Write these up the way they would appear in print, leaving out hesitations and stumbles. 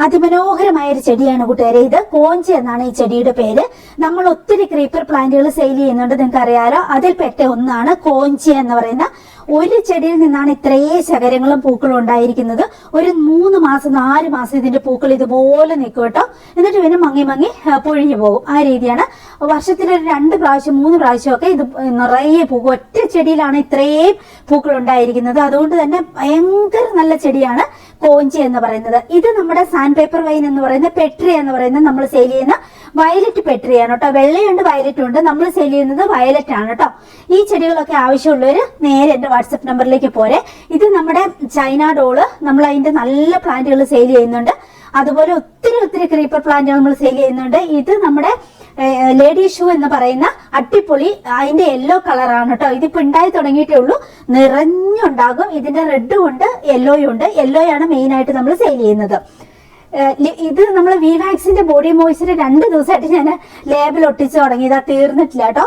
അതിമനോഹരമായ ഒരു ചെടിയാണ് കൂട്ടുകാരെ. ഇത് കോഞ്ചി എന്നാണ് ഈ ചെടിയുടെ പേര്. നമ്മൾ ഒത്തിരി ക്രീപ്പർ പ്ലാന്റുകൾ സെയിൽ ചെയ്യുന്നുണ്ട്, നിങ്ങൾക്ക് അറിയാലോ. അതിൽപ്പെട്ട ഒന്നാണ് കോഞ്ചി എന്ന് പറയുന്ന. ഒരു ചെടിയിൽ നിന്നാണ് ഇത്രയും ശകരങ്ങളും പൂക്കളും ഉണ്ടായിരിക്കുന്നത്. ഒരു 3 മാസം 4 മാസം ഇതിന്റെ പൂക്കൾ ഇതുപോലെ നിൽക്കും കേട്ടോ. എന്നിട്ട് പിന്നെ മങ്ങി മങ്ങി പൊഴിഞ്ഞു പോകും. ആ രീതിയാണ്. വർഷത്തിലൊരു 2 പ്രാവശ്യം 3 പ്രാവശ്യമൊക്കെ ഇത് നിറയെ പൂക്കും. ഒറ്റ ചെടിയിലാണ് ഇത്രയും പൂക്കൾ ഉണ്ടായിരിക്കുന്നത്. അതുകൊണ്ട് തന്നെ ഭയങ്കര നല്ല ചെടിയാണ് കോഞ്ചി എന്ന് പറയുന്നത്. ഇത് നമ്മുടെ സാൻഡ് പേപ്പർ വൈൻ എന്ന് പറയുന്ന പെട്രി എന്ന് പറയുന്ന നമ്മൾ സെയിൽ ചെയ്യുന്ന വയലറ്റ് പെട്രിയാണ് കേട്ടോ. വെള്ളയുണ്ട് വയലറ്റും ഉണ്ട്. നമ്മൾ സെയിൽ ചെയ്യുന്നത് വയലറ്റ് ആണ് കേട്ടോ. ഈ ചെടികളൊക്കെ ആവശ്യമുള്ളവര് നേരെ എന്റെ വാട്സപ്പ് നമ്പറിലേക്ക് പോരെ. ഇത് നമ്മുടെ ചൈന ഡോള്, നമ്മൾ അതിന്റെ നല്ല പ്ലാന്റുകൾ സെയിൽ ചെയ്യുന്നുണ്ട്. അതുപോലെ ഒത്തിരി ക്രീപ്പർ പ്ലാന്റുകൾ നമ്മൾ സെയിൽ ചെയ്യുന്നുണ്ട്. ഇത് നമ്മുടെ ലേഡി ഷൂ എന്ന് പറയുന്ന അട്ടിപ്പൊളി, അതിന്റെ യെല്ലോ കളറാണ് കേട്ടോ. ഇതിപ്പോ ഉണ്ടായി തുടങ്ങിയിട്ടേ ഉള്ളൂ, നിറഞ്ഞുണ്ടാകും. ഇതിന്റെ റെഡും ഉണ്ട് യെല്ലോയും ഉണ്ട്. യെല്ലോയാണ് മെയിൻ ആയിട്ട് നമ്മൾ സെയിൽ ചെയ്യുന്നത്. ഇത് നമ്മൾ വിവാക്സിന്റെ ബോഡി മോയ്സ്ചർ 2 ദിവസമായിട്ട് ഞാൻ ലേബിൾ ഒട്ടിച്ച് തുടങ്ങിയത്, തീർന്നിട്ടില്ല കേട്ടോ.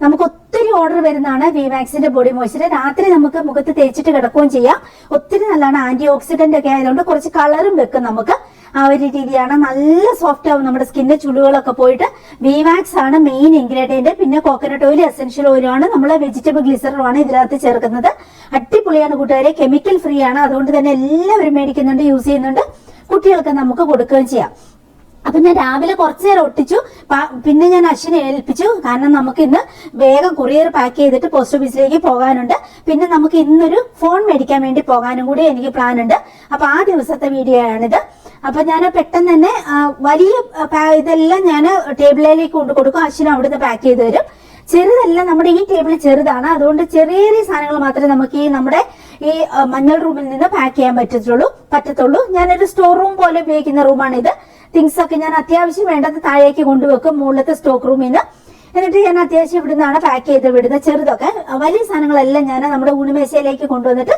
നമുക്ക് ഒത്തിരി ഓർഡർ വരുന്നതാണ് വിവാക്സിന്റെ ബോഡി മോയ്സ്ചർ. രാത്രി നമുക്ക് മുഖത്ത് തേച്ചിട്ട് കിടക്കുകയും ചെയ്യാം. ഒത്തിരി നല്ലതാണ്, ആന്റി ഓക്സിഡന്റ് ഒക്കെ ആയതുകൊണ്ട് കുറച്ച് കളറും വെക്കും നമുക്ക്. ആ ഒരു രീതിയാണ്. നല്ല സോഫ്റ്റ് ആവും നമ്മുടെ സ്കിന്നിന്റെ ചുളിവുകളൊക്കെ പോയിട്ട്. വിവാക്സ് ആണ് മെയിൻ ഇൻഗ്രീഡിയന്റ്. പിന്നെ കോക്കനട്ട് ഓയിൽ, എസെൻഷ്യൽ ഓയിലാണ്, നമ്മളെ വെജിറ്റബിൾ ഗ്ലിസറുമാണ് ഇതിനകത്ത് ചേർക്കുന്നത്. അടിപൊളിയാണ് കൂട്ടുകാരെ, കെമിക്കൽ ഫ്രീ ആണ്. അതുകൊണ്ട് തന്നെ എല്ലാവരും മേടിക്കുന്നുണ്ട്, യൂസ് ചെയ്യുന്നുണ്ട്. കുട്ടികൾക്ക് നമുക്ക് കൊടുക്കുകയും ചെയ്യാം. അപ്പൊ ഞാൻ രാവിലെ കുറച്ചു നേരം ഒട്ടിച്ചു, പിന്നെ ഞാൻ അശ്വിനെ ഏൽപ്പിച്ചു. കാരണം നമുക്ക് ഇന്ന് വേഗം കൊറിയർ പാക്ക് ചെയ്തിട്ട് പോസ്റ്റ് ഓഫീസിലേക്ക് പോകാനുണ്ട്. പിന്നെ നമുക്ക് ഇന്നൊരു ഫോൺ മേടിക്കാൻ വേണ്ടി പോകാനും കൂടി എനിക്ക് പ്ലാൻ ഉണ്ട്. അപ്പൊ ആ ദിവസത്തെ വീഡിയോ ആണിത്. അപ്പൊ ഞാൻ പെട്ടെന്ന് തന്നെ വലിയ ഇതെല്ലാം ഞാൻ ടേബിളിലേക്ക് കൊണ്ട് കൊടുക്കും. അശ്വിന് അവിടുന്ന് പാക്ക് ചെയ്ത് തരും. ചെറുതെല്ലാം നമ്മുടെ ഈ ടേബിൾ ചെറുതാണ്, അതുകൊണ്ട് ചെറിയ സാധനങ്ങൾ മാത്രമേ നമുക്ക് ഈ നമ്മുടെ ഈ മഞ്ഞൾ റൂമിൽ നിന്ന് പാക്ക് ചെയ്യാൻ പറ്റത്തുള്ളൂ. ഞാനൊരു സ്റ്റോർ റൂം പോലെ ഉപയോഗിക്കുന്ന റൂമാണ് ഇത്. തിങ്സ് ഒക്കെ ഞാൻ അത്യാവശ്യം വേണ്ടത് താഴേക്ക് കൊണ്ടുവെക്കും, മുകളിലത്തെ സ്റ്റോക്ക് റൂമിൽ നിന്ന്. എന്നിട്ട് ഞാൻ അത്യാവശ്യം ഇവിടുന്നാണ് പാക്ക് ചെയ്ത് വിടുന്നത്. ചെറുതൊക്കെ, വലിയ സാധനങ്ങളെല്ലാം ഞാൻ നമ്മുടെ ഊണുമേശയിലേക്ക് കൊണ്ടുവന്നിട്ട്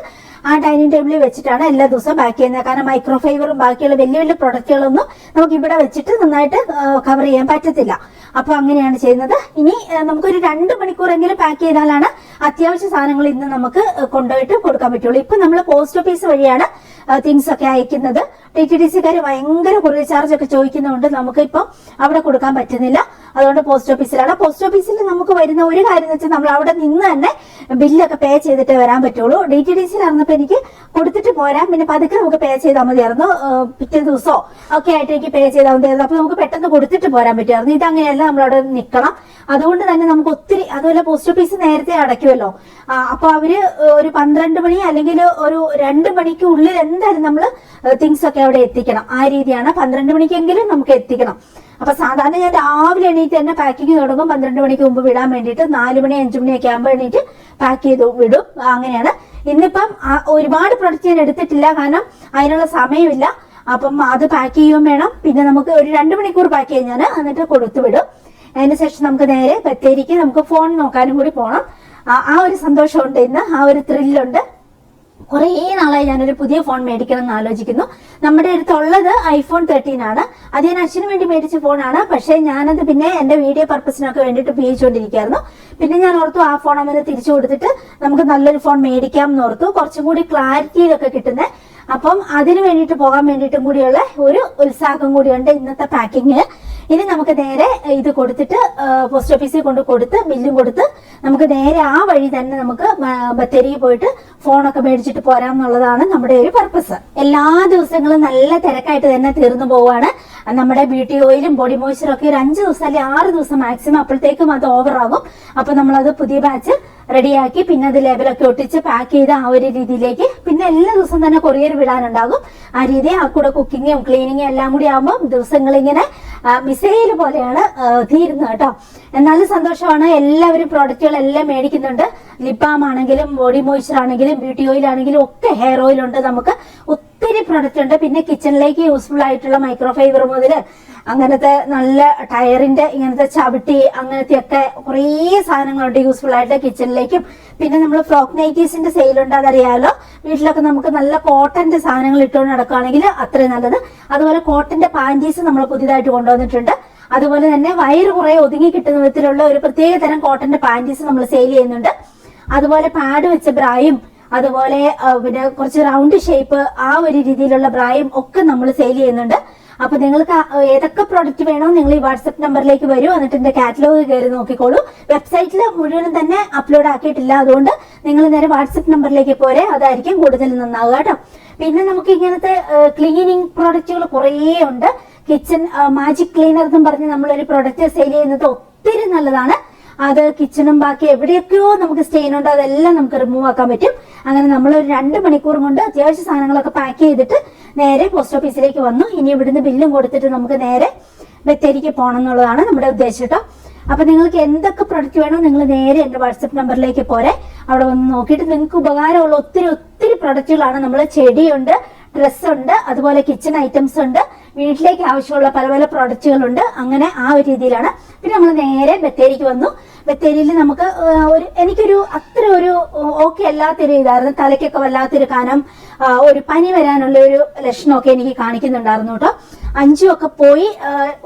ആ ഡൈനിങ് ടേബിളിൽ വെച്ചിട്ടാണ് എല്ലാ ദിവസവും പാക്ക് ചെയ്യുന്നത്. കാരണം മൈക്രോ ഫൈബറും ബാക്കിയുള്ള വലിയ പ്രൊഡക്റ്റുകളൊന്നും നമുക്ക് ഇവിടെ വെച്ചിട്ട് നന്നായിട്ട് കവർ ചെയ്യാൻ പറ്റത്തില്ല. അപ്പൊ അങ്ങനെയാണ് ചെയ്യുന്നത്. ഇനി നമുക്കൊരു 2 മണിക്കൂറെങ്കിലും പാക്ക് ചെയ്താലാണ് അത്യാവശ്യ സാധനങ്ങൾ ഇന്ന് നമുക്ക് കൊണ്ടുപോയിട്ട് കൊടുക്കാൻ പറ്റുള്ളൂ. ഇപ്പൊ നമ്മൾ പോസ്റ്റ് ഓഫീസ് വഴിയാണ് തിങ്സ് ഒക്കെ അയക്കുന്നത്. DTDC-കാര് ഭയങ്കര കൊറിയർ ചാർജ് ഒക്കെ ചോദിക്കുന്നതുകൊണ്ട് നമുക്ക് ഇപ്പം അവിടെ കൊടുക്കാൻ പറ്റുന്നില്ല. അതുകൊണ്ട് പോസ്റ്റ് ഓഫീസിലാണ്. പോസ്റ്റ് ഓഫീസിൽ നമുക്ക് വരുന്ന ഒരു കാര്യം എന്ന് വെച്ചാൽ നമ്മൾ അവിടെ നിന്ന് തന്നെ ബില്ലൊക്കെ പേ ചെയ്തിട്ട് വരാൻ പറ്റുള്ളൂ. DTDC-ലായിരുന്നപ്പോ എനിക്ക് കൊടുത്തിട്ട് പോരാം, പിന്നെ പതുക്കെ നമുക്ക് പേ ചെയ്താൽ മതിയായിരുന്നു. പിറ്റേ ദിവസമോ ഒക്കെ ആയിട്ട് എനിക്ക് പേ ചെയ്താൽ മതിയായിരുന്നു. അപ്പൊ നമുക്ക് പെട്ടെന്ന് കൊടുത്തിട്ട് പോരാൻ പറ്റുമായിരുന്നു. ഇതങ്ങനെയല്ല, നമ്മളവിടെ നിൽക്കണം. അതുകൊണ്ട് തന്നെ നമുക്ക് ഒത്തിരി, അതുപോലെ പോസ്റ്റ് ഓഫീസ് നേരത്തെ അടയ്ക്കുമല്ലോ. അപ്പൊ അവര് ഒരു 12 മണി അല്ലെങ്കിൽ ഒരു 2 മണിക്കുള്ളിൽ എന്തായാലും നമ്മൾ തിങ്സ് ഒക്കെ അവിടെ എത്തിക്കണം. ആ രീതിയാണ്. 12 മണിക്കെങ്കിലും നമുക്ക് എത്തിക്കണം. അപ്പൊ സാധാരണ ഞാൻ രാവിലെ എണീറ്റ് തന്നെ പാക്കിങ് തുടങ്ങും. 12 മണിക്ക് മുമ്പ് വിടാൻ വേണ്ടിയിട്ട് 4 മണി 5 മണിയൊക്കെ ആകുമ്പോൾ എണീറ്റ് പാക്ക് ചെയ്ത് വിടും. അങ്ങനെയാണ്. ഇന്നിപ്പം ഒരുപാട് പ്രൊഡക്റ്റ് ഞാൻ എടുത്തിട്ടില്ല, കാരണം അതിനുള്ള സമയമില്ല. അപ്പം അത് പാക്ക് ചെയ്യുകയും വേണം. പിന്നെ നമുക്ക് ഒരു 2 മണിക്കൂർ പാക്ക് ചെയ്യാൻ ഞാൻ എന്നിട്ട് കൊടുത്തു വിടും. അതിന് ശേഷം നമുക്ക് നേരെ ബത്തേരിക്ക് നമുക്ക് ഫോൺ നോക്കാനും കൂടി പോകണം. ആ ഒരു സന്തോഷമുണ്ട് ഇന്ന്, ആ ഒരു ത്രില്ലുണ്ട്. കുറേ നാളായി ഞാനൊരു പുതിയ ഫോൺ മേടിക്കണം എന്ന് ആലോചിക്കുന്നു. നമ്മുടെ അടുത്തുള്ളത് iPhone 13 ആണ്. അത് ഞാൻ അച്ഛന് വേണ്ടി മേടിച്ച ഫോണാണ്. പക്ഷെ ഞാനത് പിന്നെ എന്റെ വീഡിയോ പർപ്പസിനൊക്കെ വേണ്ടിയിട്ട് ഉപയോഗിച്ചുകൊണ്ടിരിക്കുകയായിരുന്നു. പിന്നെ ഞാൻ ഓർത്തു ആ ഫോൺ അവന് തിരിച്ചു കൊടുത്തിട്ട് നമുക്ക് നല്ലൊരു ഫോൺ മേടിക്കാം എന്ന് ഓർത്തു, കുറച്ചും കൂടി ക്ലാരിറ്റിയിലൊക്കെ കിട്ടുന്നത്. അപ്പം അതിന് വേണ്ടിയിട്ട് പോകാൻ വേണ്ടിയിട്ടും കൂടിയുള്ള ഒരു ഉത്സാഹം കൂടിയുണ്ട് ഇന്നത്തെ പാക്കിങ്. ഇനി നമുക്ക് നേരെ ഇത് കൊടുത്തിട്ട് പോസ്റ്റ് ഓഫീസിൽ കൊണ്ട് കൊടുത്ത് ബില്ലും കൊടുത്ത് നമുക്ക് നേരെ ആ വഴി തന്നെ നമുക്ക് ബത്തേരിയിൽ പോയിട്ട് ഫോണൊക്കെ മേടിച്ചിട്ട് പോരാമെന്നുള്ളതാണ് നമ്മുടെ ഒരു പർപ്പസ്. എല്ലാ ദിവസങ്ങളും നല്ല തിരക്കായിട്ട് തന്നെ തീർന്നു പോവാണ്. നമ്മുടെ ബ്യൂട്ടി ഓയിലും ബോഡി മോയ്സ്ചറും ഒക്കെ ഒരു 5 ദിവസം അല്ലെങ്കിൽ 6 ദിവസം മാക്സിമം, അപ്പോഴത്തേക്കും അത് ഓവറാകും. അപ്പൊ നമ്മളത് പുതിയ ബാച്ച് റെഡിയാക്കി പിന്നെ അത് ലേബലൊക്കെ ഒട്ടിച്ച് പാക്ക് ചെയ്ത് ആ ഒരു രീതിയിലേക്ക് പിന്നെ എല്ലാ ദിവസവും തന്നെ കൊറിയർ വിടാനുണ്ടാകും. ആ രീതി ആ കൂടെ കുക്കിങ്ങും ക്ലീനിങ്ങും എല്ലാം കൂടി ആകുമ്പോൾ ദിവസങ്ങളിങ്ങനെ മിസൈൽ പോലെയാണ് തീരുന്നത് കേട്ടോ. എന്നാലും സന്തോഷമാണ്. എല്ലാവരും പ്രോഡക്റ്റുകളെല്ലാം മേടിക്കുന്നുണ്ട്. ലിപ് ബാം ആണെങ്കിലും ബോഡി മോയ്സ്ചർ ആണെങ്കിലും ബ്യൂട്ടി ഓയിൽ ആണെങ്കിലും ഒക്കെ ഹെയർ ഓയിൽ ഉണ്ട്. നമുക്ക് ഒത്തിരി പ്രൊഡക്റ്റ് ഉണ്ട്. പിന്നെ കിച്ചണിലേക്ക് യൂസ്ഫുൾ ആയിട്ടുള്ള മൈക്രോ ഫൈബർ മുതൽ അങ്ങനത്തെ നല്ല ടയറിന്റെ ഇങ്ങനത്തെ ചവിട്ടി അങ്ങനത്തെ ഒക്കെ കുറേ സാധനങ്ങളുണ്ട് യൂസ്ഫുൾ ആയിട്ട് കിച്ചണിലേക്കും. പിന്നെ നമ്മൾ ഫ്രോക്ക് നൈറ്റീസിന്റെ സെയിലുണ്ട്, അതറിയാലോ. വീട്ടിലൊക്കെ നമുക്ക് നല്ല കോട്ടന്റെ സാധനങ്ങൾ ഇട്ടുകൊണ്ട് നടക്കുകയാണെങ്കിൽ അത്രയും നല്ലത്. അതുപോലെ കോട്ടന്റെ പാൻറ്റീസ് നമ്മൾ പുതിയതായിട്ട് കൊണ്ടുവന്നിട്ടുണ്ട്. അതുപോലെ തന്നെ വയറ് കുറെ ഒതുങ്ങി കിട്ടുന്ന വിധത്തിലുള്ള ഒരു പ്രത്യേക തരം കോട്ടന്റെ പാൻറ്റീസ് നമ്മൾ സെയിൽ ചെയ്യുന്നുണ്ട്. അതുപോലെ പാഡ് വെച്ച ബ്രായും അതുപോലെ പിന്നെ കുറച്ച് റൗണ്ട് ഷേപ്പ് ആ ഒരു രീതിയിലുള്ള ബ്രായും ഒക്കെ നമ്മൾ സെയിൽ ചെയ്യുന്നുണ്ട്. അപ്പൊ നിങ്ങൾക്ക് ഏതൊക്കെ പ്രോഡക്റ്റ് വേണോ നിങ്ങൾ ഈ വാട്സപ്പ് നമ്പറിലേക്ക് വരൂ, എന്നിട്ട് എന്റെ കാറ്റലോഗ് കയറി നോക്കിക്കോളൂ. വെബ്സൈറ്റിൽ മുഴുവനും തന്നെ അപ്ലോഡ് ആക്കിയിട്ടില്ല, അതുകൊണ്ട് നിങ്ങൾ നേരെ വാട്സപ്പ് നമ്പറിലേക്ക് പോരെ, അതായിരിക്കും കൂടുതൽ നന്നാവുക കേട്ടോ. പിന്നെ നമുക്ക് ഇങ്ങനത്തെ ക്ലീനിങ് പ്രോഡക്റ്റുകൾ കുറേ ഉണ്ട്. കിച്ചൺ മാജിക് ക്ലീനർ എന്നും പറഞ്ഞ് നമ്മളൊരു പ്രൊഡക്റ്റ് സെയിൽ ചെയ്യുന്നത് ഒത്തിരി നല്ലതാണ്. അത് കിച്ചണും ബാക്കി എവിടെയൊക്കെയോ നമുക്ക് സ്റ്റെയിൻ ഉണ്ട്, അതെല്ലാം നമുക്ക് റിമൂവ് ആക്കാൻ പറ്റും. അങ്ങനെ നമ്മൾ ഒരു 2 മണിക്കൂർ കൊണ്ട് അത്യാവശ്യ സാധനങ്ങളൊക്കെ പാക്ക് ചെയ്തിട്ട് നേരെ പോസ്റ്റ് ഓഫീസിലേക്ക് വന്നു. ഇനി ഇവിടുന്ന് ബില്ലും കൊടുത്തിട്ട് നമുക്ക് നേരെ ബത്തേരിക്ക് പോകണം എന്നുള്ളതാണ് നമ്മുടെ ഉദ്ദേശം കേട്ടോ. അപ്പൊ നിങ്ങൾക്ക് എന്തൊക്കെ പ്രൊഡക്റ്റ് വേണോ നിങ്ങൾ നേരെ എന്റെ വാട്സപ്പ് നമ്പറിലേക്ക് പോരെ, അവിടെ വന്ന് നോക്കിയിട്ട് നിങ്ങൾക്ക് ഉപകാരമുള്ള ഒത്തിരി ഒത്തിരി പ്രൊഡക്റ്റുകളാണ്. നമ്മൾ ചെടിയുണ്ട്, ഡ്രസ്സുണ്ട്, അതുപോലെ കിച്ചൺ ഐറ്റംസ് ഉണ്ട്, വീട്ടിലേക്ക് ആവശ്യമുള്ള പല പല പ്രൊഡക്റ്റുകളുണ്ട്. അങ്ങനെ ആ ഒരു രീതിയിലാണ്. പിന്നെ നമ്മൾ നേരെ ബത്തേരിക്ക് വന്നു. ബത്തേരിയിൽ നമുക്ക് എനിക്കൊരു അത്ര ഒരു ഓക്കെ അല്ലാത്തൊരു ഇതായിരുന്നു. തലയ്ക്കൊക്കെ വല്ലാത്തൊരു കനം, ഒരു പനി വരാനുള്ള ഒരു ലക്ഷണമൊക്കെ എനിക്ക് കാണിക്കുന്നുണ്ടായിരുന്നു കേട്ടോ. 5 ഒക്കെ പോയി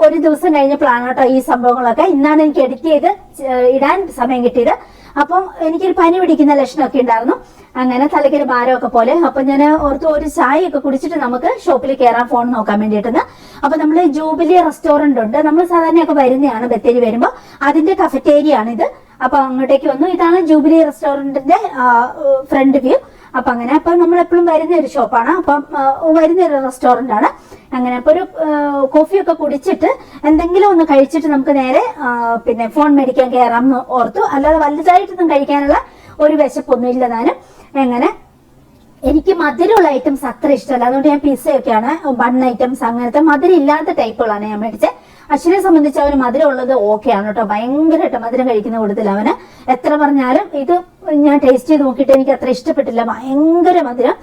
ഒരു ദിവസം കഴിഞ്ഞപ്പോഴാണ് കേട്ടോ ഈ സംഭവങ്ങളൊക്കെ. ഇന്നാണ് എനിക്ക് എഡിറ്റ് ചെയ്ത് ഇടാൻ സമയം കിട്ടിയത്. അപ്പം എനിക്കൊരു പനി പിടിക്കുന്ന ലക്ഷണമൊക്കെ ഉണ്ടായിരുന്നു. അങ്ങനെ തലയ്ക്കൊരു ഭാരമൊക്കെ പോലെ. അപ്പൊ ഞാൻ ഓർത്ത് ഒരു ചായ ഒക്കെ കുടിച്ചിട്ട് നമുക്ക് ഷോപ്പിൽ കയറാൻ ഫോൺ നോക്കാൻ വേണ്ടിയിട്ടെന്ന്. അപ്പൊ നമ്മള് ജൂബിലി റെസ്റ്റോറന്റ് ഉണ്ട്, നമ്മൾ സാധാരണയൊക്കെ വരുന്നതാണ് ബത്തേരി വരുമ്പോ, അതിന്റെ കഫറ്റേരിയ ആണ് ഇത്. അപ്പൊ അങ്ങോട്ടേക്ക് വന്നു. ഇതാണ് ജൂബിലി റെസ്റ്റോറന്റിന്റെ ഫ്രണ്ട് വ്യൂ. അപ്പൊ അങ്ങനെ അപ്പൊ നമ്മൾ എപ്പോഴും വരുന്ന ഒരു ഷോപ്പാണ്, അപ്പം വരുന്ന ഒരു റെസ്റ്റോറന്റ് ആണ്. അങ്ങനെ അപ്പൊ ഒരു കോഫിയൊക്കെ കുടിച്ചിട്ട് എന്തെങ്കിലും ഒന്ന് കഴിച്ചിട്ട് നമുക്ക് നേരെ പിന്നെ ഫോൺ മേടിക്കാൻ കയറാം എന്ന് ഓർത്തു. അല്ലാതെ വലുതായിട്ടൊന്നും കഴിക്കാനുള്ള ഒരു വിശപ്പൊന്നും ഇല്ല താനും. എങ്ങനെ എനിക്ക് മധുരമുള്ള ഐറ്റംസ് അത്ര ഇഷ്ടമല്ല, അതുകൊണ്ട് ഞാൻ പിസ്സയൊക്കെയാണ്, ബൺ ഐറ്റംസ് അങ്ങനത്തെ മധുരം ഇല്ലാത്ത ടൈപ്പുകളാണ് ഞാൻ മേടിച്ചത്. അശ്വിനെ സംബന്ധിച്ച് അവന് മധുരം ഉള്ളത് ഓക്കെയാണ് കേട്ടോ, ഭയങ്കരമായിട്ട് മധുരം കഴിക്കുന്ന കൂട്ടത്തിൽ അവന്. എത്ര പറഞ്ഞാലും ഇത് ഞാൻ ടേസ്റ്റ് ചെയ്ത് നോക്കിയിട്ട് എനിക്ക് അത്ര ഇഷ്ടപ്പെട്ടില്ല, ഭയങ്കര മധുരം,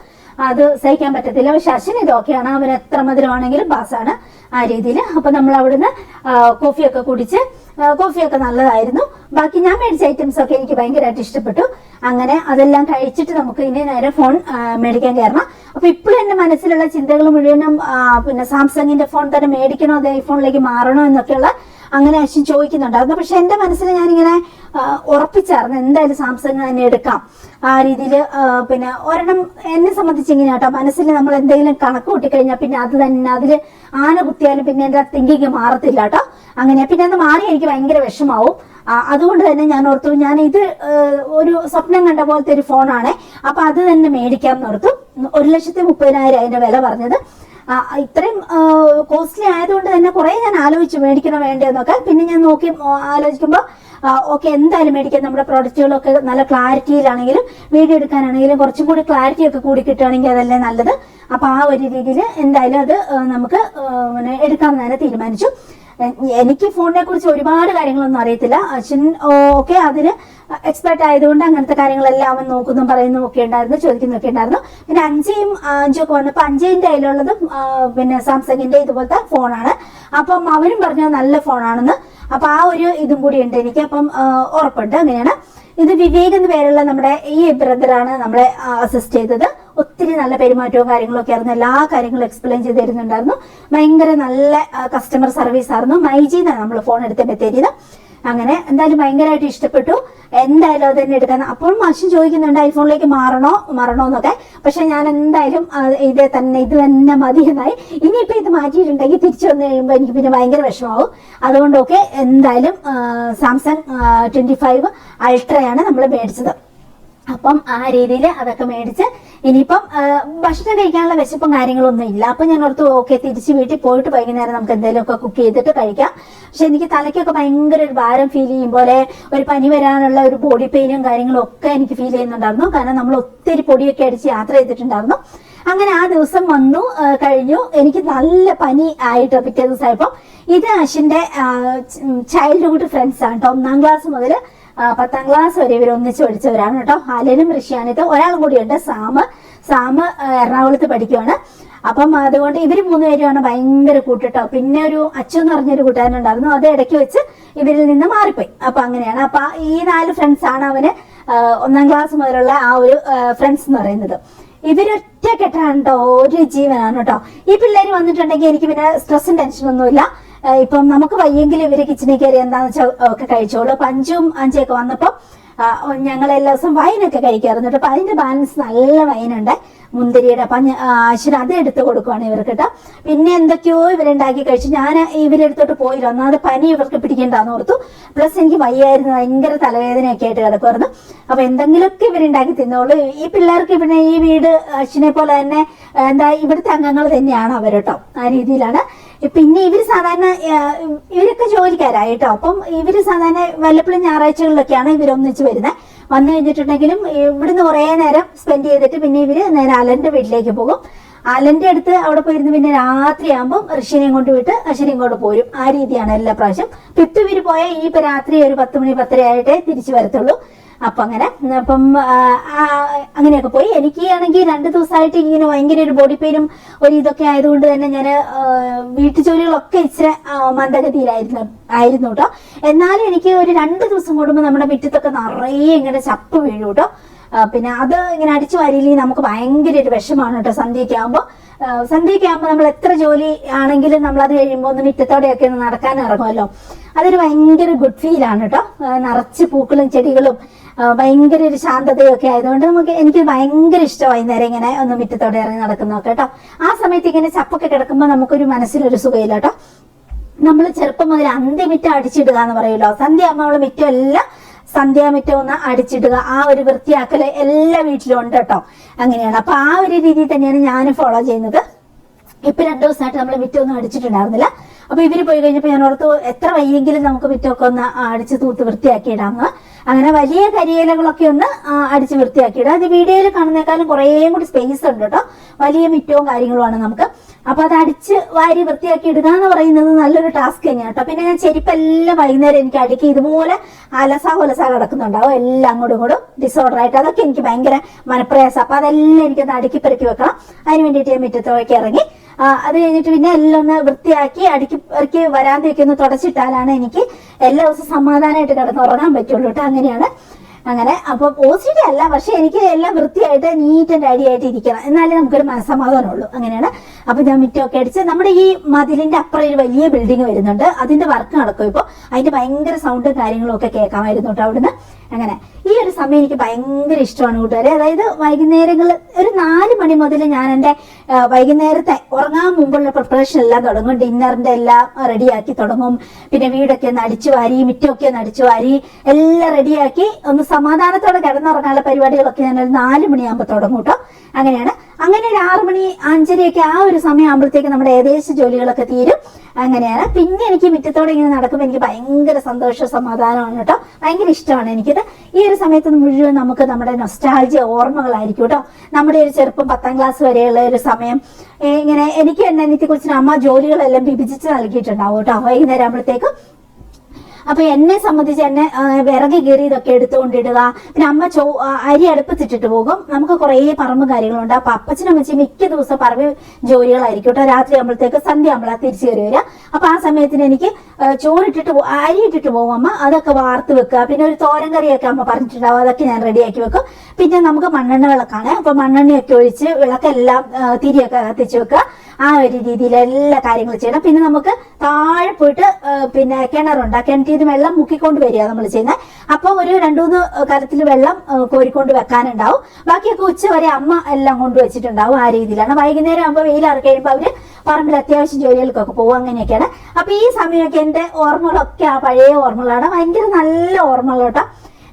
അത് സഹിക്കാൻ പറ്റത്തില്ല. പക്ഷെ അശ്വിന് ഇത് ഓക്കെയാണ്, അവൻ എത്ര മധുരമാണെങ്കിലും പാസ്സാണ് ആ രീതിയിൽ. അപ്പൊ നമ്മൾ അവിടുന്ന് കോഫിയൊക്കെ കുടിച്ച്, കോഫിയൊക്കെ നല്ലതായിരുന്നു. ബാക്കി ഞാൻ മേടിച്ച ഐറ്റംസ് ഒക്കെ എനിക്ക് ഭയങ്കരമായിട്ട് ഇഷ്ടപ്പെട്ടു. അങ്ങനെ അതെല്ലാം കഴിച്ചിട്ട് നമുക്ക് ഇനി നേരെ ഫോൺ മേടിക്കാൻ കയറണം. അപ്പൊ ഇപ്പോഴും എന്റെ മനസ്സിലുള്ള ചിന്തകൾ മുഴുവനും പിന്നെ സാംസങ്ങിന്റെ ഫോൺ തന്നെ മേടിക്കണോ അതേ ഐഫോണിലേക്ക് മാറണോ എന്നൊക്കെയുള്ള അങ്ങനെ അശ്വിൻ ചോദിക്കുന്നുണ്ടായിരുന്നു. പക്ഷെ എന്റെ മനസ്സിൽ ഞാനിങ്ങനെ ഉറപ്പിച്ചായിരുന്നു എന്തായാലും സാംസങ് തന്നെ എടുക്കാം ആ രീതിയിൽ. പിന്നെ ഒരെണ്ണം എന്നെ സംബന്ധിച്ച് ഇങ്ങനെ കേട്ടോ, മനസ്സിൽ നമ്മൾ എന്തെങ്കിലും കണക്ക് കൂട്ടിക്കഴിഞ്ഞാൽ പിന്നെ അത് തന്നെ അതിൽ ആന കുത്തിയാലും പിന്നെ എന്റെ തിങ്കിങ് മാറത്തില്ല കേട്ടോ. അങ്ങനെ പിന്നെ അത് മാറി എനിക്ക് ഭയങ്കര വിഷമാവും. അതുകൊണ്ട് തന്നെ ഞാൻ ഓർത്തു, ഞാൻ ഇത് ഒരു സ്വപ്നം കണ്ട പോലത്തെ ഒരു ഫോണാണ്, അപ്പൊ അത് തന്നെ മേടിക്കാം എന്നോർത്തു. 1,30,000 അതിന്റെ വില പറഞ്ഞത്. ഇത്രയും കോസ്റ്റ്ലി ആയതുകൊണ്ട് തന്നെ കുറെ ഞാൻ ആലോചിച്ചു മേടിക്കണോ വേണ്ടതെന്നൊക്കെ. പിന്നെ ഞാൻ നോക്കി ആലോചിക്കുമ്പോൾ ഓക്കെ എന്തായാലും മേടിക്കാം. നമ്മുടെ പ്രോഡക്റ്റുകളൊക്കെ നല്ല ക്ലാരിറ്റിയിലാണെങ്കിലും വീഡിയോ എടുക്കാനാണെങ്കിലും കുറച്ചും കൂടി ക്ലാരിറ്റി ഒക്കെ കൂടി കിട്ടുകയാണെങ്കിൽ അതല്ലേ നല്ലത്. അപ്പൊ ആ ഒരു രീതിയിൽ എന്തായാലും അത് നമുക്ക് എടുക്കാമെന്ന് തന്നെ തീരുമാനിച്ചു. എനിക്ക് ഫോണിനെ കുറിച്ച് ഒരുപാട് കാര്യങ്ങളൊന്നും അറിയത്തില്ല. അച്ഛൻ ഒക്കെ അതിന് എക്സ്പെർട്ട് ആയതുകൊണ്ട് അങ്ങനത്തെ കാര്യങ്ങളെല്ലാം അവൻ നോക്കുന്നതും പറയുന്നതും ഒക്കെ ഉണ്ടായിരുന്നു, ചോദിക്കുന്നൊക്കെ ഉണ്ടായിരുന്നു. പിന്നെ 5 ഒക്കെ വന്നപ്പോൾ 5ന്റെ കയ്യിലുള്ളതും പിന്നെ സാംസങ്ങിന്റെ ഇതുപോലത്തെ ഫോണാണ്. അപ്പം അവരും പറഞ്ഞു നല്ല ഫോണാണെന്ന്. അപ്പൊ ആ ഒരു ഇതും കൂടി ഉണ്ട് എനിക്ക്. അപ്പം ഉറപ്പുണ്ട്. അങ്ങനെയാണ്. ഇത് വിവേക് എന്ന് പേരുള്ള നമ്മുടെ ഈ ബ്രദറാണ് നമ്മളെ അസിസ്റ്റ് ചെയ്തത്. ഒത്തിരി നല്ല പെരുമാറ്റവും കാര്യങ്ങളൊക്കെ ആയിരുന്നു, എല്ലാ കാര്യങ്ങളും എക്സ്പ്ലെയിൻ ചെയ്ത് തരുന്നുണ്ടായിരുന്നു. ഭയങ്കര നല്ല കസ്റ്റമർ സർവീസ് ആയിരുന്നു. മൈജിന്നാണ് നമ്മൾ ഫോൺ എടുത്ത് ബത്തേരിയിൽ. അങ്ങനെ എന്തായാലും ഭയങ്കരമായിട്ട് ഇഷ്ടപ്പെട്ടു. എന്തായാലും അത് തന്നെ എടുക്കാൻ. അപ്പോഴും അശ്വിൻ ചോദിക്കുന്നുണ്ട് ഐഫോണിലേക്ക് മാറണോ എന്നൊക്കെ. പക്ഷെ ഞാൻ എന്തായാലും ഇത് തന്നെ മതി എന്നായി. ഇനിയിപ്പോ ഇത് മാറ്റിയിട്ടുണ്ടെങ്കിൽ തിരിച്ചു വന്നു കഴിയുമ്പോൾ എനിക്ക് പിന്നെ ഭയങ്കര വിഷമാവും. അതുകൊണ്ടൊക്കെ എന്തായാലും സാംസങ് 25 അൾട്രയാണ് നമ്മൾ മേടിച്ചത്. അപ്പം ആ രീതിയിൽ അതൊക്കെ മേടിച്ച് ഇനിയിപ്പം ഭക്ഷണം കഴിക്കാനുള്ള വിശപ്പും കാര്യങ്ങളൊന്നും ഇല്ല. അപ്പൊ ഞാൻ ഓർത്തു ഓക്കെ തിരിച്ച് വീട്ടിൽ പോയിട്ട് വൈകുന്നേരം നമുക്ക് എന്തെങ്കിലുമൊക്കെ കുക്ക് ചെയ്തിട്ട് കഴിക്കാം. പക്ഷെ എനിക്ക് തലയ്ക്കൊക്കെ ഭയങ്കര ഒരു ഭാരം ഫീൽ ചെയ്യും പോലെ, ഒരു പനി വരാനുള്ള ഒരു ബോഡി പെയിനും കാര്യങ്ങളും ഒക്കെ എനിക്ക് ഫീൽ ചെയ്യുന്നുണ്ടായിരുന്നു. കാരണം നമ്മൾ ഒത്തിരി പൊടിയൊക്കെ അടിച്ച് യാത്ര ചെയ്തിട്ടുണ്ടായിരുന്നു. അങ്ങനെ ആ ദിവസം വന്നു കഴിഞ്ഞു. എനിക്ക് നല്ല പനി ആയിട്ട് പിറ്റേ ദിവസമായപ്പോൾ ഇത് അശ്വിന്റെ ചൈൽഡ്ഹുഡ് ഫ്രണ്ട്സ് ആണ് കേട്ടോ. 1ാം ക്ലാസ് മുതൽ 10ാം ക്ലാസ് വരെ ഇവർ ഒന്നിച്ച് പഠിച്ചവരാണ് കേട്ടോ. അലനും ഋഷിയാനിത് ഒരാളും കൂടിയുണ്ട്, സാം എറണാകുളത്ത് പഠിക്കുവാണ്. അപ്പം അതുകൊണ്ട് ഇവര് 3 പേരുമാണ് ഭയങ്കര കൂട്ടിട്ടോ. പിന്നെ ഒരു അച്ചു എന്ന് പറഞ്ഞൊരു കൂട്ടുകാരനുണ്ടായിരുന്നു, അത് ഇടയ്ക്ക് വെച്ച് ഇവരിൽ നിന്ന് മാറിപ്പോയി. അപ്പൊ അങ്ങനെയാണ്. അപ്പൊ ഈ 4 ഫ്രണ്ട്സ് ആണ് അവന് 1ാം ക്ലാസ് മുതലുള്ള ആ ഒരു ഫ്രണ്ട്സ് എന്ന് പറയുന്നത്. ഇവരൊറ്റ കെട്ടാണ് കേട്ടോ, ഒരു ജീവനാണ് കേട്ടോ. ഈ പിള്ളേര് വന്നിട്ടുണ്ടെങ്കിൽ എനിക്ക് പിന്നെ സ്ട്രെസ്സും ടെൻഷനൊന്നുമില്ല. ഇപ്പം നമുക്ക് വയ്യെങ്കിൽ ഇവര് കിച്ചണിൽ കയറി എന്താന്ന് വെച്ചാൽ ഒക്കെ കഴിച്ചോളൂ. 5 ഉം 5 ഒക്കെ വന്നപ്പോ ഞങ്ങൾ എല്ലാ ദിവസവും വൈനൊക്കെ കഴിക്കാറുണ്ട് കേട്ടോ. അപ്പൊ അതിന്റെ ബാലൻസ് നല്ല വൈനുണ്ട് മുന്തിരിയുടെ. അപ്പൊ അശ്വിന് അത് എടുത്ത് കൊടുക്കുവാണ് ഇവർക്ക് കേട്ടോ. പിന്നെ എന്തൊക്കെയോ ഇവരുണ്ടാക്കി കഴിച്ചു. ഞാൻ ഇവരെടുത്തോട്ട് പോയില്ല, ഒന്നാമത് പനി ഇവർക്ക് പിടിക്കേണ്ടാന്ന് ഓർത്തു. പ്ലസ് എനിക്ക് വയ്യായിരുന്നു, ഭയങ്കര തലവേദനയൊക്കെ ആയിട്ട് കിടക്കുമായിരുന്നു. അപ്പൊ എന്തെങ്കിലുമൊക്കെ ഇവരുണ്ടാക്കി തിന്നോളൂ. ഈ പിള്ളേർക്ക് പിന്നെ ഈ വീട് അശ്വിനെ പോലെ തന്നെ ഇവിടുത്തെ അംഗങ്ങൾ തന്നെയാണ് അവർ കേട്ടോ. ആ രീതിയിലാണ്. പിന്നെ ഇവര് സാധാരണ ഇവരൊക്കെ ജോലിക്കാരായിട്ടോ. അപ്പം ഇവര് സാധാരണ വല്ലപ്പോഴും ഞായറാഴ്ചകളിലൊക്കെയാണ് ഇവരൊന്നിച്ച് വരുന്നത്. വന്നു കഴിഞ്ഞിട്ടുണ്ടെങ്കിലും ഇവിടുന്ന് കുറെ നേരം സ്പെൻഡ് ചെയ്തിട്ട് പിന്നെ ഇവര് നേരെ അലന്റെ വീട്ടിലേക്ക് പോകും. അലന്റെ അടുത്ത് അവിടെ പോയിരുന്നു പിന്നെ രാത്രിയാകുമ്പോൾ ഋഷിനെയും കൊണ്ട് വിട്ട് അശ്വിനെയും കൊണ്ട് പോരും. ആ രീതിയാണ് എല്ലാ പ്രാവശ്യം. ഇവര് പോയാൽ ഇനിയിപ്പോ രാത്രി ഒരു 10 മണി 10:30 ആയിട്ടേ തിരിച്ചു വരത്തുള്ളൂ. അപ്പൊ അങ്ങനെയൊക്കെ പോയി. എനിക്ക് ആണെങ്കിൽ 2 ദിവസമായിട്ട് ഇങ്ങനെ ഭയങ്കര ഒരു ബോഡി പെയിനും ഒരു ഇതൊക്കെ ആയതുകൊണ്ട് തന്നെ ഞാൻ വീട്ടു ജോലികളൊക്കെ ഇച്ചിരി മന്ദഗതിയിലായിരുന്നു കേട്ടോ. എന്നാലും എനിക്ക് ഒരു 2 ദിവസം കൂടുമ്പോൾ നമ്മുടെ മുറ്റത്തൊക്കെ നിറയെ ഇങ്ങനെ ചപ്പ് വീഴും കേട്ടോ. പിന്നെ അത് ഇങ്ങനെ അടിച്ചു വാരിയില്ലെങ്കിൽ നമുക്ക് ഭയങ്കര ഒരു വിഷമാണ് കേട്ടോ. സന്ധ്യയൊക്കെ ആകുമ്പോൾ നമ്മൾ എത്ര ജോലി ആണെങ്കിലും നമ്മൾ അത് കഴിയുമ്പോൾ ഒന്ന് മുറ്റത്തോടെയൊക്കെ ഒന്ന് നടക്കാൻ ഇറങ്ങുമല്ലോ. അതൊരു ഭയങ്കര ഗുഡ് ഫീലാണ് കേട്ടോ. നിറച്ച് പൂക്കളും ചെടികളും ഭയങ്കര ഒരു ശാന്തതയൊക്കെ ആയതുകൊണ്ട് എനിക്ക് ഭയങ്കര ഇഷ്ടം വൈകുന്നേരം ഇങ്ങനെ ഒന്ന് മുറ്റത്തോടെ ഇറങ്ങി നടക്കുന്നതൊക്കെ കേട്ടോ. ആ സമയത്ത് ഇങ്ങനെ ചപ്പൊക്കെ കിടക്കുമ്പോൾ നമുക്കൊരു മനസ്സിലൊരു സുഖമില്ല കേട്ടോ. നമ്മൾ ചെറുപ്പം മുതൽ അന്ത്യമിറ്റം അടിച്ചിടുക എന്ന് പറയുമല്ലോ. സന്ധ്യ ആകുമ്പോൾ നമ്മൾ മിറ്റം എല്ലാം സന്ധ്യാമിറ്റം ഒന്ന് അടിച്ചിടുക, ആ ഒരു വൃത്തിയാക്കല് എല്ലാ വീട്ടിലും ഉണ്ട് കേട്ടോ. അങ്ങനെയാണ്. അപ്പൊ ആ ഒരു രീതിയിൽ തന്നെയാണ് ഞാൻ ഫോളോ ചെയ്യുന്നത്. ഇപ്പൊ 2 ദിവസമായിട്ട് നമ്മൾ മിറ്റമൊന്നും അടിച്ചിട്ടുണ്ടായിരുന്നില്ല. അപ്പൊ ഇവര് പോയി കഴിഞ്ഞപ്പോ ഞാൻ ഓർത്തു എത്ര വയ്യെങ്കിലും നമുക്ക് മിറ്റമൊക്കെ ഒന്ന് അടിച്ച് തൂത്ത് വൃത്തിയാക്കിയിടാന്ന്. അങ്ങനെ വലിയ കരിയിലകളൊക്കെ ഒന്ന് അടിച്ച് വൃത്തിയാക്കിയിടുക. അത് വീഡിയോയിൽ കാണുന്നേക്കാളും കുറേ കൂടി സ്പേസ് ഉണ്ട് കേട്ടോ. വലിയ മിറ്റവും കാര്യങ്ങളുമാണ് നമുക്ക്. അപ്പൊ അത് അടിച്ച് വാരി വൃത്തിയാക്കി ഇടുക എന്ന് പറയുന്നത് നല്ലൊരു ടാസ്ക് തന്നെയാണ് കേട്ടോ. പിന്നെ ഞാൻ ചെരുപ്പെല്ലാം വൈകുന്നേരം എനിക്ക് അടുക്കി ഇതുപോലെ അലസ കിടക്കുന്നുണ്ടാവും, എല്ലാം അങ്ങോട്ടും ഇങ്ങോട്ടും ഡിസോർഡർ ആയിട്ട്. അതൊക്കെ എനിക്ക് ഭയങ്കര മനപ്രയാസം. അപ്പൊ അതെല്ലാം എനിക്കൊന്ന് അടുക്കി പെറുക്കി വെക്കണം. അതിന് വേണ്ടിയിട്ട് ഞാൻ മുറ്റത്തേക്ക് ഇറങ്ങി. അത് കഴിഞ്ഞിട്ട് പിന്നെ എല്ലാം ഒന്ന് വൃത്തിയാക്കി അടുക്കി പെറുക്കി വരാന്തയൊക്കെ ഒന്ന് തുടച്ചിട്ടാലാണ് എനിക്ക് എല്ലാ ദിവസവും സമാധാനമായിട്ട് കിടന്നുറങ്ങാൻ പറ്റുള്ളൂ കേട്ടോ. അങ്ങനെയാണ്. അപ്പൊ പോസിറ്റീവ് അല്ല, പക്ഷെ എനിക്ക് എല്ലാം വൃത്തിയായിട്ട് നീറ്റ് ആൻഡ് റെഡി ആയിട്ട് ഇരിക്കണം, എന്നാലേ നമുക്കൊരു മനസ്സമാധാനമുള്ളൂ. അങ്ങനെയാണ്. അപ്പൊ ഞാൻ മിറ്റമൊക്കെ അടിച്ച് നമ്മുടെ ഈ മതിലിന്റെ അപ്പുറം ഒരു വലിയ ബിൽഡിംഗ് വരുന്നുണ്ട്. അതിന്റെ വർക്ക് നടക്കും ഇപ്പൊ. അതിന്റെ ഭയങ്കര സൗണ്ടും കാര്യങ്ങളും ഒക്കെ കേൾക്കാമായിരുന്നു കേട്ടോ അവിടുന്ന്. അങ്ങനെ ഈ ഒരു സമയം എനിക്ക് ഭയങ്കര ഇഷ്ടമാണ് കൂട്ടുകാരെ. അതായത് വൈകുന്നേരങ്ങളിൽ ഒരു 4 മണി മുതൽ ഞാൻ എൻ്റെ വൈകുന്നേരത്തെ ഉറങ്ങാൻ മുമ്പുള്ള പ്രിപ്പറേഷൻ എല്ലാം തുടങ്ങും. ഡിന്നറിന്റെ എല്ലാം റെഡിയാക്കി തുടങ്ങും. പിന്നെ വീടൊക്കെ ഒന്ന് അടിച്ചു വാരി, മിറ്റമൊക്കെ ഒന്ന് അടിച്ചു വാരി എല്ലാം റെഡിയാക്കി ഒന്ന് സമാധാനത്തോടെ കിടന്നുറങ്ങാനുള്ള പരിപാടികളൊക്കെ ഞാൻ ഒരു 4 മണിയാകുമ്പോൾ തുടങ്ങും കേട്ടോ. അങ്ങനെയാണ്. അങ്ങനെ ഒരു 6 മണി 5:30 ആ ഒരു സമയം ആകുമ്പോഴത്തേക്ക് നമ്മുടെ ഏകദേശ ജോലികളൊക്കെ തീരും. അങ്ങനെയാണ്. പിന്നെ എനിക്ക് മുറ്റത്തോടെ ഇങ്ങനെ നടക്കുമ്പോൾ എനിക്ക് ഭയങ്കര സന്തോഷ സമാധാനമാണ് കേട്ടോ. ഭയങ്കര ഇഷ്ടമാണ് എനിക്കിത്. ഈ ഒരു സമയത്ത് മുഴുവൻ നമുക്ക് നമ്മുടെ നൊസ്റ്റാൾജിയ ഓർമ്മകളായിരിക്കും കേട്ടോ. നമ്മുടെ ഒരു ചെറുപ്പം 10ാം ക്ലാസ് വരെയുള്ള ഒരു സമയം ഇങ്ങനെ എനിക്ക് തന്നെ ഇതിനെക്കുറിച്ച് അമ്മ ജോലികളെല്ലാം വിഭജിച്ച് നൽകിയിട്ടുണ്ടാവും കേട്ടോ. വൈകുന്നേരം ആകുമ്പോഴത്തേക്കും അപ്പൊ എന്നെ സംബന്ധിച്ച് എന്നെ വിറക് കീറി ഇതൊക്കെ എടുത്തുകൊണ്ടിടുക. പിന്നെ അമ്മ അരി അടുപ്പത്തിട്ടിട്ട് പോകും. നമുക്ക് കുറേ പറമ്പ് കാര്യങ്ങളുണ്ട്. അപ്പൊ അപ്പച്ചനും അമ്മച്ചി മിക്ക ദിവസം പറമ്പ് ജോലികളായിരിക്കും കേട്ടോ. രാത്രി ആകുമ്പോഴത്തേക്ക് സന്ധ്യ ആകുമ്പോഴാണ് തിരിച്ചു കയറി വരിക. അപ്പൊ ആ സമയത്തിന് എനിക്ക് ചോറിട്ടിട്ട് അരി ഇട്ടിട്ട് പോകും അമ്മ. അതൊക്കെ വാർത്ത് വെക്കുക. പിന്നെ ഒരു തോരൻ കറിയൊക്കെ അമ്മ പറഞ്ഞിട്ടുണ്ടാവും, അതൊക്കെ ഞാൻ റെഡിയാക്കി വെക്കും. പിന്നെ നമുക്ക് മണ്ണെണ്ണ വിളക്കാണ്. അപ്പൊ മണ്ണെണ്ണയൊക്കെ ഒഴിച്ച് വിളക്കെല്ലാം തിരിയൊക്കെ കത്തിച്ച് വെക്കുക. ആ ഒരു രീതിയിൽ എല്ലാ കാര്യങ്ങളും ചെയ്യണം. പിന്നെ നമുക്ക് താഴെ പോയിട്ട് പിന്നെ കിണറുണ്ട്. കിണറ്റിൽ നിന്ന് വെള്ളം മുക്കിക്കൊണ്ട് വരിക നമ്മൾ ചെയ്യുന്നത്. അപ്പൊ ഒരു 2-3 കലത്തിൽ വെള്ളം കോരിക്കൊണ്ട് വെക്കാനുണ്ടാവും. ബാക്കിയൊക്കെ ഉച്ച വരെ അമ്മ എല്ലാം കൊണ്ടുവച്ചിട്ടുണ്ടാവും. ആ രീതിയിലാണ്. വൈകുന്നേരം ആകുമ്പോൾ വെയിലിറക്കി കഴിയുമ്പോൾ അവര് പറമ്പിൽ അത്യാവശ്യം ജോലികൾക്കൊക്കെ പോകും. അങ്ങനെയൊക്കെയാണ്. അപ്പൊ ഈ സമയമൊക്കെ എന്റെ ഓർമ്മകളൊക്കെ ആ പഴയ ഓർമ്മകളാണ്. ഭയങ്കര നല്ല ഓർമ്മകൾ കേട്ടോ.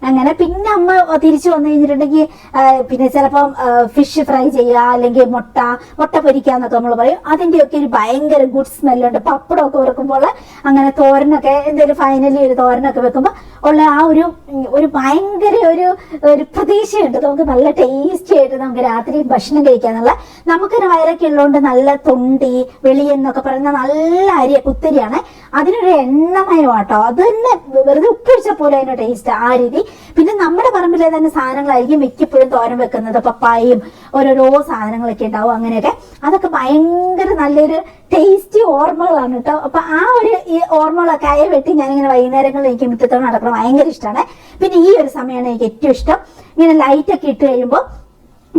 അങ്ങനെ പിന്നെ അമ്മ തിരിച്ചു വന്നു കഴിഞ്ഞിട്ടുണ്ടെങ്കിൽ പിന്നെ ചിലപ്പം ഫിഷ് ഫ്രൈ ചെയ്യുക, അല്ലെങ്കിൽ മുട്ട പൊരിക്കുക എന്നൊക്കെ നമ്മൾ പറയും. അതിന്റെയൊക്കെ ഒരു ഭയങ്കര ഗുഡ് സ്മെല്ലുണ്ട്. പപ്പടമൊക്കെ വെക്കുമ്പോൾ അങ്ങനെ തോരനൊക്കെ എന്തെങ്കിലും ഫൈനലി ഒരു തോരനൊക്കെ വെക്കുമ്പോൾ ഉള്ള ആ ഒരു ഭയങ്കര ഒരു പ്രതീക്ഷയുണ്ട്. നമുക്ക് നല്ല ടേസ്റ്റി ആയിട്ട് നമുക്ക് രാത്രി ഭക്ഷണം കഴിക്കാന്നുള്ള. നമുക്കൊരു വയറൊക്കെ ഉള്ളതുകൊണ്ട് നല്ല തൊണ്ടി വെളിയെന്നൊക്കെ പറയുന്ന നല്ല കുത്തരിയാണ്. അതിനൊരു എണ്ണമയമാട്ടോ. അത് തന്നെ വെറുതെ ഉപ്പൊഴിച്ച പോലെ അതിന്റെ ടേസ്റ്റ് ആ രീതി. പിന്നെ നമ്മുടെ പറമ്പിലെ തന്നെ സാധനങ്ങളായിരിക്കും മിക്കപ്പോഴും തോരൻ വെക്കുന്നത്. പപ്പായയും ഓരോരോ സാധനങ്ങളൊക്കെ ഉണ്ടാവും. അങ്ങനെയൊക്കെ അതൊക്കെ ഭയങ്കര നല്ലൊരു ടേസ്റ്റി ഓർമ്മകളാണ് കേട്ടോ. അപ്പൊ ആ ഈ ഓർമ്മകളൊക്കെ വെട്ടി ഞാനിങ്ങനെ വൈകുന്നേരങ്ങളിൽ എനിക്ക് മുറ്റത്തോട് നടക്കണം ഭയങ്കര ഇഷ്ടമാണ്. പിന്നെ ഈ ഒരു സമയമാണ് എനിക്ക് ഏറ്റവും ഇഷ്ടം. ഇങ്ങനെ ലൈറ്റ് ഒക്കെ ഇട്ട് കഴിയുമ്പോൾ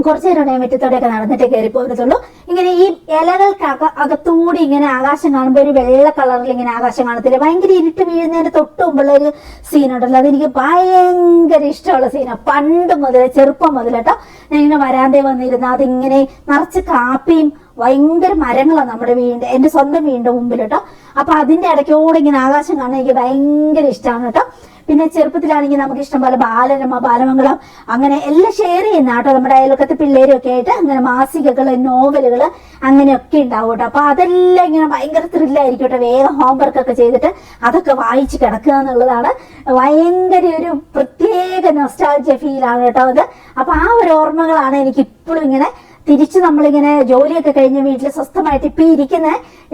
കുറച്ചു നേരം മുറ്റത്തോടെയൊക്കെ നടന്നിട്ട് കയറി പോകത്തുള്ളൂ. ഇങ്ങനെ ഈ ഇലകൾക്ക് അകത്തൂടി ഇങ്ങനെ ആകാശം കാണുമ്പോൾ ഒരു വെള്ള കളറിൽ ഇങ്ങനെ ആകാശം കാണത്തില്ല, ഭയങ്കര ഇരുട്ട് വീഴുന്നതിന് തൊട്ട് മുമ്പുള്ള ഒരു സീനുണ്ടല്ലോ, അതെനിക്ക് ഭയങ്കര ഇഷ്ടമുള്ള സീനാണ്. പണ്ട് മുതൽ ചെറുപ്പം മുതൽ കേട്ടോ ഞാൻ ഇങ്ങനെ വരാന്തേ വന്നിരുന്ന അതിങ്ങനെ നിറച്ച് കാപ്പിയും ഭയങ്കര മരങ്ങളാണ് നമ്മുടെ വീടിന്റെ, എന്റെ സ്വന്തം വീടിന്റെ മുമ്പിൽ കേട്ടോ. അപ്പൊ അതിന്റെ ഇടയ്ക്കോടെ ഇങ്ങനെ ആകാശം കാണാൻ എനിക്ക് ഭയങ്കര ഇഷ്ടമാണ് കേട്ടോ. പിന്നെ ചെറുപ്പത്തിലാണെങ്കിൽ നമുക്ക് ഇഷ്ടം പോലെ ബാലരമ, ബാലമംഗളം അങ്ങനെ എല്ലാം ഷെയർ ചെയ്യുന്ന കേട്ടോ. നമ്മുടെ അയൽവക്കത്തെ പിള്ളേരും ഒക്കെ ആയിട്ട് അങ്ങനെ മാസികകള്, നോവലുകള് അങ്ങനെയൊക്കെ ഉണ്ടാവും കേട്ടോ. അപ്പൊ അതെല്ലാം ഇങ്ങനെ ഭയങ്കര ത്രില്ലായിരിക്കും കേട്ടോ. വേഗം ഹോംവർക്ക് ഒക്കെ ചെയ്തിട്ട് അതൊക്കെ വായിച്ച് കിടക്കുക എന്നുള്ളതാണ് ഭയങ്കര ഒരു പ്രത്യേക നൊസ്റ്റാൾജിയ ഫീലാണ് കേട്ടോ അത്. അപ്പൊ ആ ഒരു ഓർമ്മകളാണ് എനിക്ക് ഇപ്പോഴും ഇങ്ങനെ തിരിച്ച് നമ്മളിങ്ങനെ ജോലിയൊക്കെ കഴിഞ്ഞ് വീട്ടിൽ സ്വസ്ഥമായിട്ട് ഇപ്പൊ ഇരിക്കുന്ന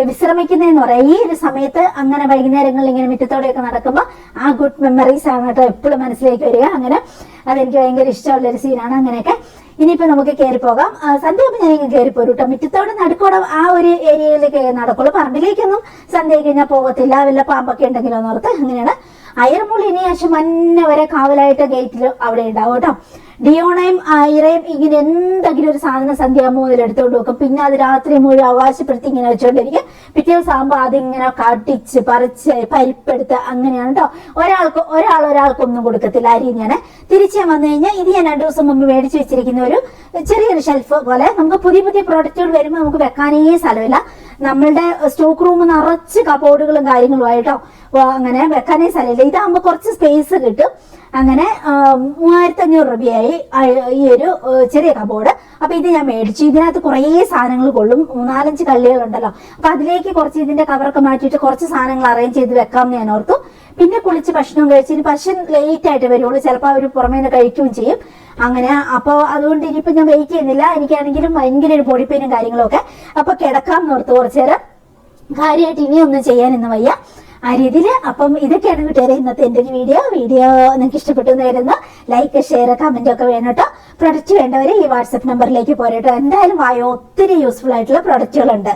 വിശ്രമിക്കുന്നതെന്ന് പറയാം. ഈ ഒരു സമയത്ത് അങ്ങനെ വൈകുന്നേരങ്ങളിൽ ഇങ്ങനെ മുറ്റത്തോടെയൊക്കെ നടക്കുമ്പോൾ ആ ഗുഡ് മെമ്മറീസ് ആണ് കേട്ടോ എപ്പോഴും മനസ്സിലേക്ക് വരിക. അങ്ങനെ അതെനിക്ക് ഭയങ്കര ഇഷ്ടമുള്ളൊരു സീനാണ്. അങ്ങനെയൊക്കെ ഇനിയിപ്പോ നമുക്ക് കയറി പോകാം. സന്ധ്യയാകുമ്പോൾ ഞാൻ ഇങ്ങനെ കയറി പോരും കേട്ടോ. മുറ്റത്തോടെ നടുക്കോടെ ആ ഒരു ഏരിയയിലേക്ക് നടക്കുള്ളൂ. പറമ്പിലേക്കൊന്നും സന്ധ്യ കഴിഞ്ഞാൽ പോകത്തില്ല, വല്ല പാമ്പൊക്കെ ഉണ്ടെങ്കിലോ എന്നോർത്ത്. അങ്ങനെയാണ്. അയർമുള്ളി ഇനി ആശം മഞ്ഞ വരെ കാവലായിട്ട് ഗേറ്റിൽ അവിടെ ഉണ്ടാവും കേട്ടോ. ഡിയോണയും ഐറയും ഇങ്ങനെ എന്തെങ്കിലും ഒരു സാധനം സന്ധ്യാകുമ്പോൾ മുതൽ എടുത്തോണ്ട് വെക്കും. പിന്നെ അത് രാത്രി മുഴുവൻ അവകാശപ്പെടുത്തി ഇങ്ങനെ വെച്ചോണ്ടിരിക്കും. പിറ്റേ ദിവസം ആകുമ്പോൾ അതിങ്ങനെ കടിച്ച് പറിച്ച് പരിപ്പെടുത്ത് അങ്ങനെയാണ് കേട്ടോ. ഒരാൾക്കൊന്നും കൊടുക്കത്തില്ല. അരി ഞാൻ തിരിച്ചു വന്നു കഴിഞ്ഞാൽ ഇത് ഞാൻ 2 ദിവസം മുമ്പ് മേടിച്ച് വെച്ചിരിക്കുന്ന ഒരു ചെറിയൊരു ഷെൽഫ് പോലെ. നമുക്ക് പുതിയ പുതിയ പ്രോഡക്റ്റുകൾ വരുമ്പോൾ നമുക്ക് വെക്കാനേ സ്ഥലമില്ല. നമ്മളുടെ സ്റ്റോക്ക് റൂം നിറച്ച് കബോർഡുകളും കാര്യങ്ങളുമായിട്ടോ അങ്ങനെ വെക്കാനേ സ്ഥലമില്ല. ഇതാകുമ്പോൾ കുറച്ച് സ്പേസ് കിട്ടും. അങ്ങനെ 3500 രൂപയായി ഈ ഒരു ചെറിയ കബോർഡ്. അപ്പൊ ഇത് ഞാൻ മേടിച്ചു. ഇതിനകത്ത് കുറേ സാധനങ്ങൾ കൊള്ളും. 4-5 കള്ളികളുണ്ടല്ലോ. അപ്പൊ അതിലേക്ക് കുറച്ച് ഇതിന്റെ കവറൊക്കെ മാറ്റിയിട്ട് കുറച്ച് സാധനങ്ങൾ അറേഞ്ച് ചെയ്ത് വെക്കാമെന്ന് ഞാൻ ഓർത്തു. പിന്നെ കുളിച്ച് ഭക്ഷണം കഴിച്ചിട്ട് പക്ഷെ ലേറ്റ് ആയിട്ട് വരുള്ളൂ. ചിലപ്പോൾ അവർ പുറമേ നിന്ന് കഴിക്കുകയും ചെയ്യും. അങ്ങനെ അപ്പോൾ അതുകൊണ്ട് ഇനിയിപ്പോൾ ഞാൻ വെയിറ്റ് ചെയ്യുന്നില്ല. എനിക്കാണെങ്കിലും ഭയങ്കര ഒരു പൊടിപ്പേനും കാര്യങ്ങളും ഒക്കെ. അപ്പൊ കിടക്കാം എന്നോർത്ത് കുറച്ചു നേരം. കാര്യമായിട്ട് ഇനിയൊന്നും ചെയ്യാൻ ഇന്ന് വയ്യ ആ രീതിയിൽ. അപ്പം ഇതൊക്കെയാണ് കൂട്ടുകാരെ ഇന്നത്തെ എൻ്റെ ഒരു വീഡിയോ നിങ്ങൾക്ക് ഇഷ്ടപ്പെട്ടു എന്ന് വരുന്ന ലൈക്ക്, ഷെയർ, കമന്റ് ഒക്കെ വേണം കേട്ടോ. പ്രൊഡക്റ്റ് വേണ്ടവരെ ഈ വാട്സപ്പ് നമ്പറിലേക്ക് പോരട്ടോ. എന്തായാലും ഒത്തിരി യൂസ്ഫുൾ ആയിട്ടുള്ള പ്രൊഡക്റ്റുകളുണ്ട്.